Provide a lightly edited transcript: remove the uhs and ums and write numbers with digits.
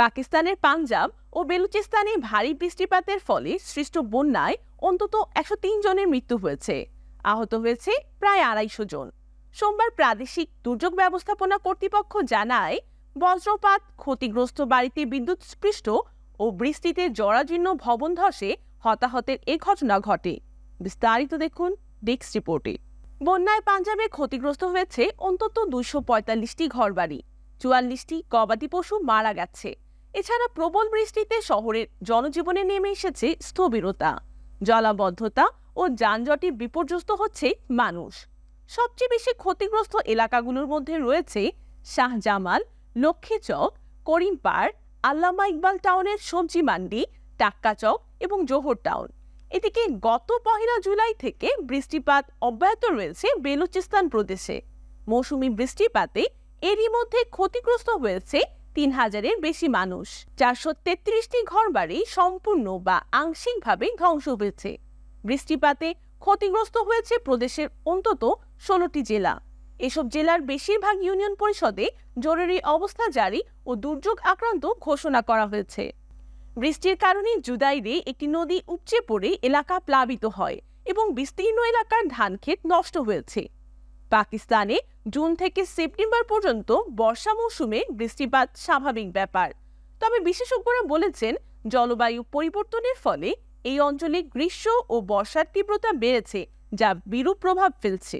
পাকিস্তানের পাঞ্জাব ও বেলুচিস্তানে ভারী বৃষ্টিপাতের ফলে সৃষ্ট বন্যায় অন্তত 103 জনের মৃত্যু হয়েছে। আহত হয়েছে প্রায় 250 জন। সোমবার প্রাদেশিক দুর্যোগ ব্যবস্থাপনা কর্তৃপক্ষ জানায়, বজ্রপাত, ক্ষতিগ্রস্ত বাড়িতে বিদ্যুৎস্পৃষ্ট ও বৃষ্টিতে জরাজীর্ণ ভবন ধসে হতাহতের এ ঘটনা ঘটে। বিস্তারিত দেখুন ডেস্ক রিপোর্টে। বন্যায় পাঞ্জাবে ক্ষতিগ্রস্ত হয়েছে অন্তত 245টি ঘরবাড়ি, 44টি গবাদি পশু মারা গেছে। এছাড়া প্রবল বৃষ্টিতে শহরের জনজীবনে নেমে এসেছে স্থবিরতা, জলাবদ্ধতা ও যানজটে বিপর্যস্ত হচ্ছে মানুষ। সবচেয়ে বেশি ক্ষতিগ্রস্ত এলাকাগুলোর মধ্যে রয়েছে শাহজামাল, লক্ষ্মীচক, করিমপাড়, আল্লামা ইকবাল টাউনের সবজি মান্ডি, টাক্কা চক এবং জোহর টাউন। এদিকে গত 1 জুলাই থেকে বৃষ্টিপাত অব্যাহত রয়েছে বেলুচিস্তান প্রদেশে। মৌসুমী বৃষ্টিপাতে এরই মধ্যে ক্ষতিগ্রস্ত হয়েছে 3000-এর বেশি মানুষ। 433টি ঘরবাড়ি সম্পূর্ণ বা আংশিকভাবে ধ্বংস হয়েছে। বৃষ্টিপাতে ক্ষতিগ্রস্ত হয়েছে প্রদেশের অন্তত 16টি জেলা। এসব জেলার বেশিরভাগ ইউনিয়ন পরিষদে জরুরি অবস্থা জারি ও দুর্যোগ আক্রান্ত ঘোষণা করা হয়েছে। বৃষ্টির কারণে জুদাইরে একটি নদী উপচে পড়ে এলাকা প্লাবিত হয় এবং বিস্তীর্ণ এলাকার ধানক্ষেত নষ্ট হয়েছে। পাকিস্তানে জুন থেকে সেপ্টেম্বর পর্যন্ত বর্ষা মৌসুমে বৃষ্টিপাত স্বাভাবিক ব্যাপার। তবে বিশেষজ্ঞরা বলেছেন, জলবায়ু পরিবর্তনের ফলে এই অঞ্চলে গ্রীষ্ম ও বর্ষার তীব্রতা বেড়েছে, যা বিরূপ প্রভাব ফেলছে।